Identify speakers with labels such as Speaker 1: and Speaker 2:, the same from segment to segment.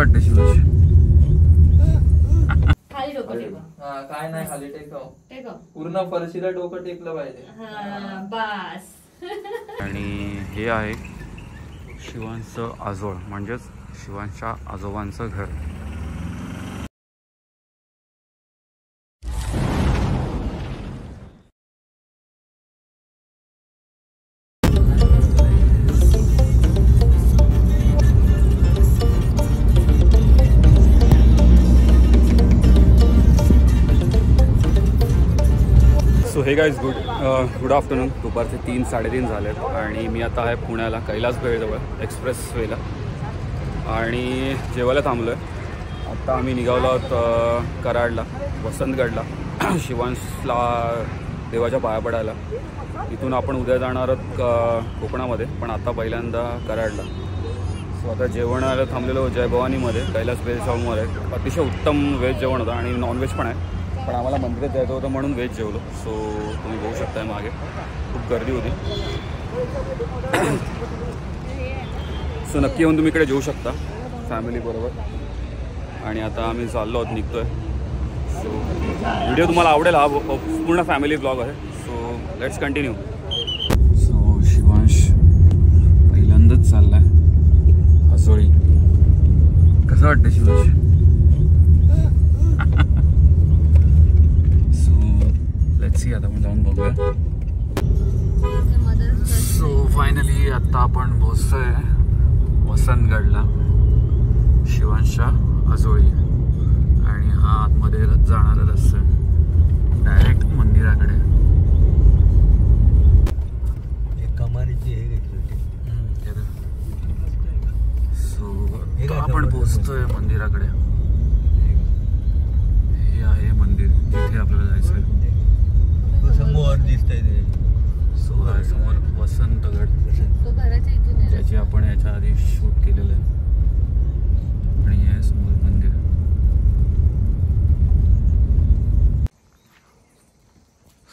Speaker 1: वाटतं शिवांश?
Speaker 2: खाली डोकं टेकव.
Speaker 3: हा काय नाही खाली टेकव.
Speaker 2: टेकव.
Speaker 3: पूर्ण फरशीला डोकं टेकलं पाहिजे.
Speaker 2: हा बस.
Speaker 1: आणि हे आहे शिवांशचं आजोळ, म्हणजेच शिवांशच्या आजोबांचं घर. सो हे गाईज गुड आफ्टरनून. दुपारचे 3-3:30 झालेत आणि मी आता आहे पुण्याला कैलास भेळजवळ एक्सप्रेस वेला आणि जेवायला थांबलो आहे. आत्ता आम्ही निघालो आहोत कराडला, वसंतगडला शिवांशला देवाच्या पाया पडायला. इथून आपण उद्या जाणार आहोत कोकणामध्ये, पण आता पहिल्यांदा कराडला. सो आता जेवणाला थांबलेलो जयभवानीमध्ये कैलास भेळमध्ये. अतिशय उत्तम व्हेज जेवण होतं आणि नॉनव्हेज पण आहे, पण आम्हाला मंदिरात जायचं होतं म्हणून व्हेज जेवलो. सो तुम्ही बघू शकताय मागे खूप गर्दी होती. सो नक्की येऊन तुम्ही इकडे जेवू शकता फॅमिलीबरोबर. आणि आता आम्ही चाललो आहोत, निघतो आहे. सो व्हिडिओ तुम्हाला आवडेल. हा पूर्ण फॅमिली ब्लॉग आहे. So let's continue. So Shivansh पहिल्यांदाच चालला आहे आजोळी. कसं वाटतं शिवांश? आता आपण जाऊन बघूया. सो फायनली आता आपण पोहोचतोय वसंतगडला, शिवांशच्या आजोळी. आणि हा आतमध्ये जाणारा रस्ता आहे डायरेक्ट मंदिराकडे. सो आपण पोहोचतोय मंदिराकडे. हे आहे मंदिर जिथे आपल्याला जायचं आहे.
Speaker 4: समोर दिसतंय ते.
Speaker 1: सो समोर वसंतगड, ज्याची आपण याच्या आधी शूट केलेलं आहे. आणि हे समोर मंदिर.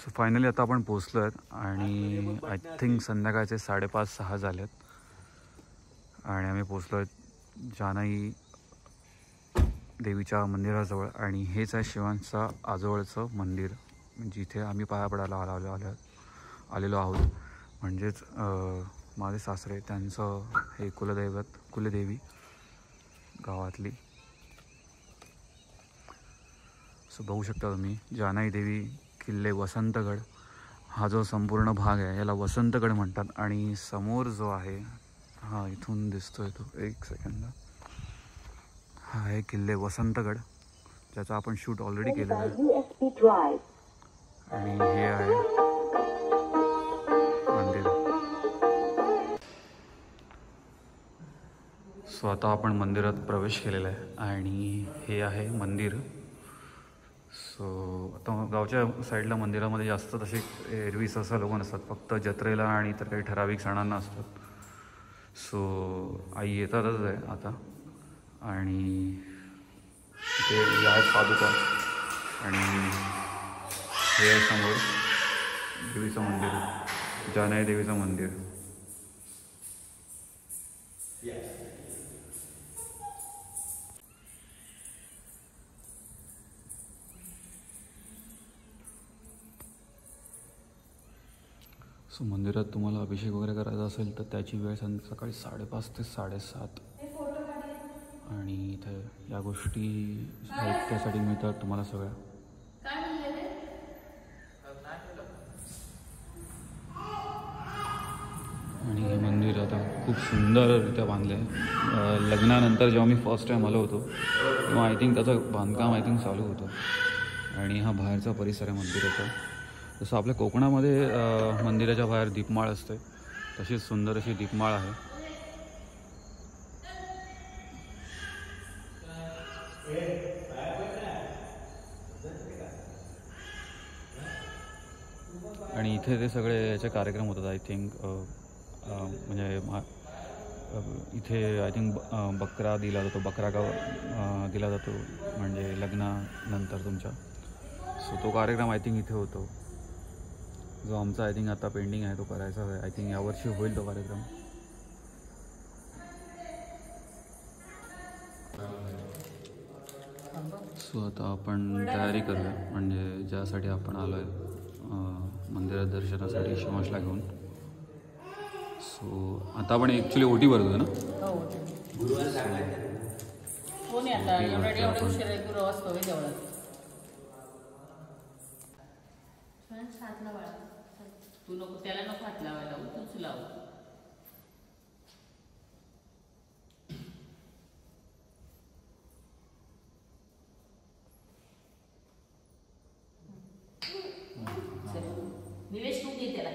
Speaker 1: सो फायनली आता आपण पोचलो आहेत आणि आय थिंक संध्याकाळचे 5:30-6 झालेत. आणि आम्ही पोचलो आहेत जानाई देवीच्या मंदिराजवळ. आणि हेच आहे शिवांशचा आजोळचं मंदिर, जिथे आम्ही पाया पडायला आलेलो आहोत. म्हणजेच माझे सासरे, त्यांचं हे कुलदेवी गावातली. सो बघू शकता तुम्ही जानाई देवी, किल्ले, वसंतगड. हा जो संपूर्ण भाग आहे याला वसंतगड म्हणतात. आणि समोर जो आहे, हा इथून दिसतोय तो, एक सेकंद, हा आहे किल्ले वसंतगड, ज्याचा आपण शूट ऑलरेडी केलेला आहे. आणि हे आहे मंदिर. सो आता आपण मंदिरात प्रवेश केलेला आहे आणि हे आहे मंदिर. सो आता गावच्या साईडला मंदिरामध्ये जास्त तसे एरवी सहसा लोक नसतात, फक्त जत्रेला आणि इतर काही ठराविक सणांना असतात. सो आई येतातच आहे आता. आणि ते आहेत पादुका. आणि हे आहे समोर देवीचं मंदिर, जानाई देवीचं मंदिर. सो मंदिरात तुम्हाला अभिषेक वगैरे करायचा असेल तर त्याची वेळ सकाळी 5:30 ते 7:30. आणि इथे या गोष्टी साहित्यासाठी मिळतात तुम्हाला सगळ्या. आणि हे मंदिर आता खूप सुंदररित्या बांधलं आहे. लग्नानंतर जेव्हा मी फर्स्ट टाईम आलो होतो तेव्हा आय थिंक त्याचं बांधकाम चालू होतं. आणि हा बाहेरचा परिसर आहे मंदिराचा. जसं आपल्या कोकणामध्ये मंदिराच्या बाहेर दीपमाळ असते, तशीच सुंदर अशी दीपमाळ आहे. आणि इथे ते सगळे याचे कार्यक्रम होतात आय थिंक. म्हणजे इथे आय थिंक बकरा दिला जातो, बकरा का दिला जातो म्हणजे लग्नानंतर तुमच्या. सो तो कार्यक्रम आय थिंक इथे होतो, जो आमचा आय थिंक आता पेंडिंग आहे तो करायचा आहे. आय थिंक यावर्षी होईल तो कार्यक्रम. सो आता आपण तयारी करूया, म्हणजे ज्यासाठी आपण आलो आहे मंदिरात दर्शनासाठी शिवांशला घेऊन. सो आता आपण ॲक्च्युली ओटी भरतो ना.
Speaker 2: तू नको, त्याला नको हात लावायला, तूच लाव. निवेश तू दे त्याला.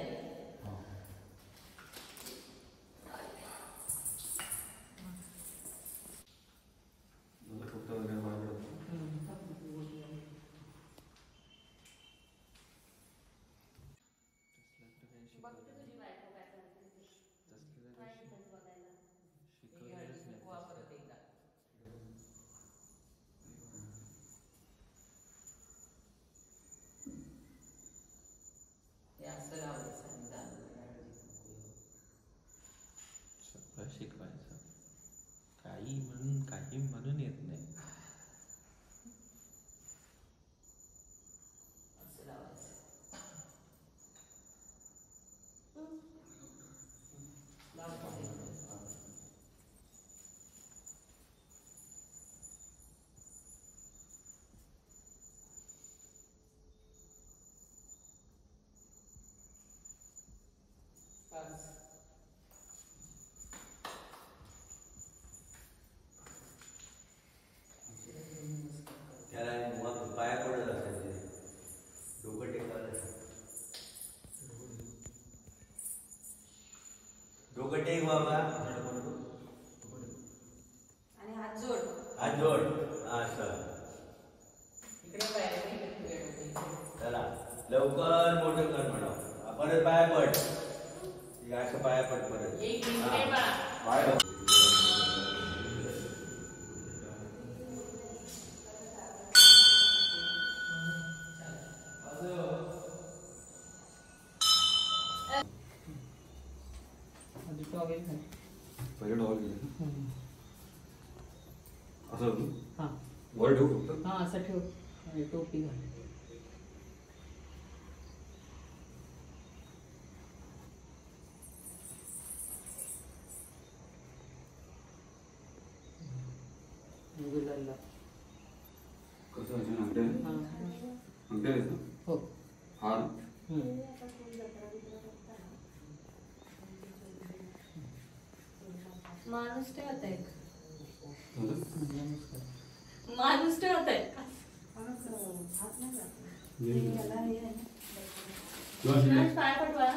Speaker 5: शिकवायचं काही म्हणून येत नाही. त्याला मग पाया पडत असायचे, डोकं टेकायला. डोकं टेक बाबा
Speaker 2: आणि हात जोड.
Speaker 5: हात जोड. असं
Speaker 2: इकडे पाय.
Speaker 5: चला लवकर मोठं कर म्हणा. परत पाया पड. असं पाया पड परत.
Speaker 2: एक मिनिट
Speaker 5: पाय
Speaker 1: पहिले डॉल गेले असं. हां वर ठेवू फक्त.
Speaker 2: हां असं ठेव आणि टोपी घाल. गुलाला
Speaker 1: कसं अजून अंगठ्या अंगठ्या आहेत ना.
Speaker 2: हो.
Speaker 1: हार
Speaker 2: माणूस ठेवत आहे. माणूस ठेवत आहे. पाय पटवा.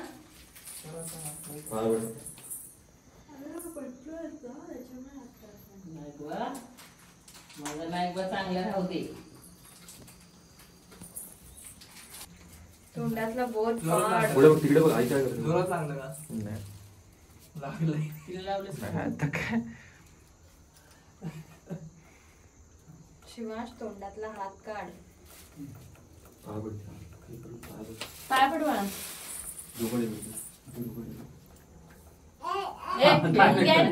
Speaker 2: माझा नायक चांगला राहू दे. तोंडातला बोट पाड.
Speaker 1: पुढे बघ, तिकडे बघ. आई काय करते.
Speaker 3: जोरात लागलं का?
Speaker 5: नाही.
Speaker 3: लागलंय.
Speaker 2: तिला लावलं.
Speaker 5: आता काय
Speaker 2: शिवांश तोंडातला हात काढ.
Speaker 1: पाय पड.
Speaker 2: पाय पडवा.
Speaker 1: डोकं टेक.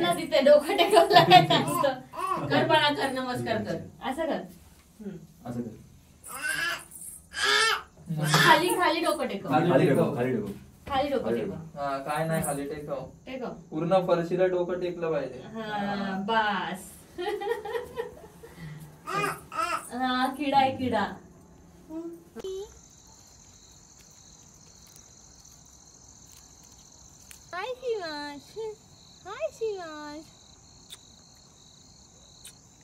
Speaker 2: ना तिथे डोकं टेकवलं कर. बाळा कर. नमस्कार कर. असं कर.
Speaker 1: असं कर.
Speaker 2: खाली खाली डोकं टेकव.
Speaker 1: खाली टेकव. खाली टेकव.
Speaker 2: खाली डोकं टेकव.
Speaker 3: हा काय नाही खाली टेकव.
Speaker 2: टेकव.
Speaker 3: पूर्ण फरशीला डोकं टेकलं पाहिजे.
Speaker 2: हा बस. हा किडा आहे किडा. हाय शिवांश. हाय शिवांश.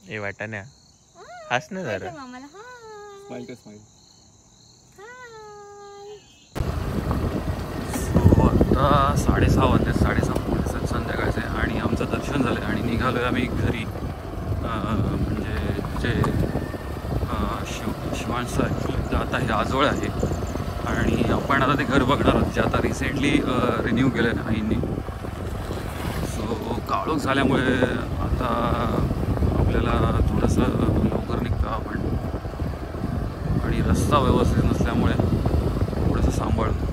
Speaker 5: हे वाटाण्या हस ना जरा.
Speaker 2: मामाला हाय.
Speaker 1: स्माइल कर. स्माइल. आता 6:30 वाजले. 6:30 संध्याकाळचे आणि आमचं दर्शन झालं आणि निघालो आहे आम्ही घरी. म्हणजे जे शिवांशचं ॲक्च्युली आता हे आजोळ आहे आणि आपण आता ते घर बघणार आहोत जे आता रिसेंटली रिन्यू केलं आहे ना आईंनी. सो काळोख झाल्यामुळे आता आपल्याला थोडंसं लवकर निघतो आपण आणि रस्ता व्यवस्थित नसल्यामुळे थोडंसं सांभाळतो.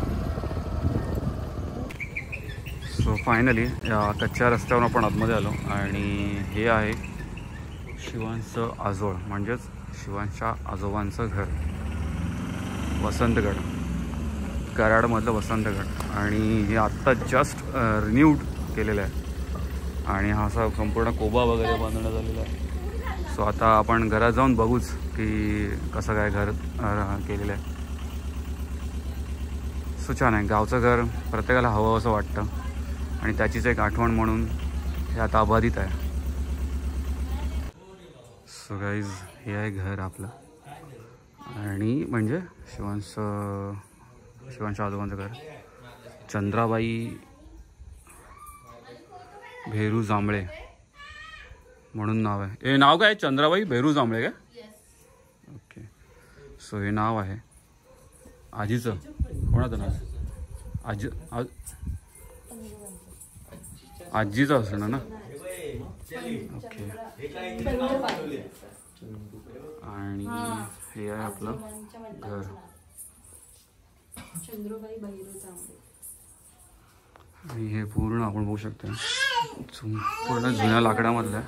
Speaker 1: सो फायनली या कच्च्या रस्त्यावरून आपण आतमध्ये आलो आणि हे आहे शिवांशचं आजोळ म्हणजेच शिवांच्या आजोबांचं घर, वसंतगड, कराडमधलं वसंतगड. आणि हे आत्ता जस्ट रिन्यूड केलेलं आहे आणि हा असा संपूर्ण कोबा वगैरे बांधण्यात आलेला आहे. सो आता आपण घरात जाऊन बघूच की कसं काय घर केलेलं आहे. सो छान आहे. गावचं घर प्रत्येकाला हवं असं वाटतं आणि त्याचीच एक आठवण म्हणून हे आता अबाधित आहे. सो गाईज हे आहे घर आपलं आणि म्हणजे शिवांच्या आजोबांचं घर. चंद्राबाई भेरू जांभळे म्हणून नाव आहे. हे नाव काय? चंद्राबाई भेरू जांभळे काय? ओके. सो हे नाव आहे. आजीचं कोणाचं नाव? आजीचं असणं ना. ओके. आणि हे आहे आपलं घर. आणि हे पूर्ण आपण बघू शकतो पूर्ण जुन्या लाकडामधलं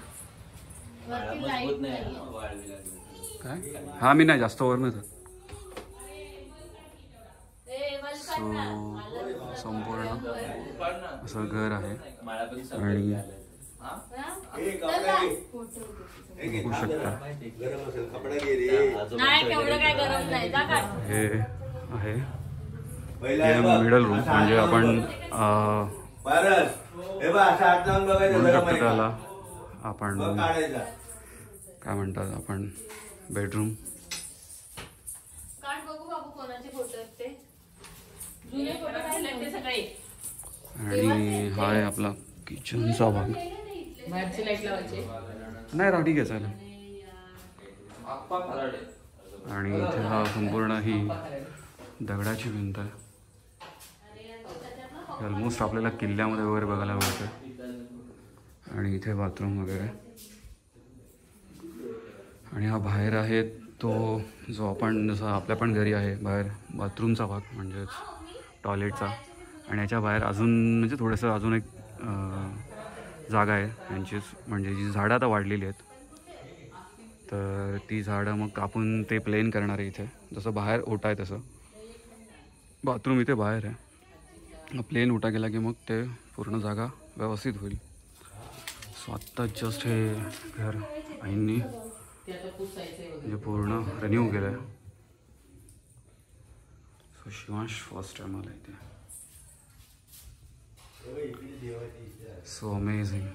Speaker 1: काय. हा मी नाही जास्त वर नाही. सो संपूर्ण असं घर आहे आणि बघू शकता हे आहे मिडल रूम. म्हणजे आपण त्याला आपण काय म्हणतात आपण बेडरूम. आणि हा आहे आपला किचनचा भाग. नाही राव ठीक आहे चालेल. आणि इथे हा संपूर्ण ही दगडाची भिंत आहे. ऑलमोस्ट आपल्याला किल्ल्यामध्ये वगैरे बघायला मिळतं. आणि इथे बाथरूम वगैरे. आणि हा बाहेर आहे तो जो आपण जसं आपल्या पण घरी आहे बाहेर बाथरूमचा भाग म्हणजेच टॉयलेटचा. आणि याच्या बाहेर अजून म्हणजे थोडंसं अजून एक जागा आहे यांचीच. म्हणजे जी झाडं आता वाढलेली आहेत तर ती झाडं मग कापून ते प्लेन करणार आहे इथे. जसं बाहेर ओटा आहे तसं बाथरूम इथे बाहेर आहे. प्लेन ओटा गेला की मग ते पूर्ण जागा व्यवस्थित होईल. सो आत्ता जस्ट हे घर आईंनी म्हणजे पूर्ण रिन्यू केलं आहे. सो शिवांश फर्स्ट टाइम आला इथे. So amazing.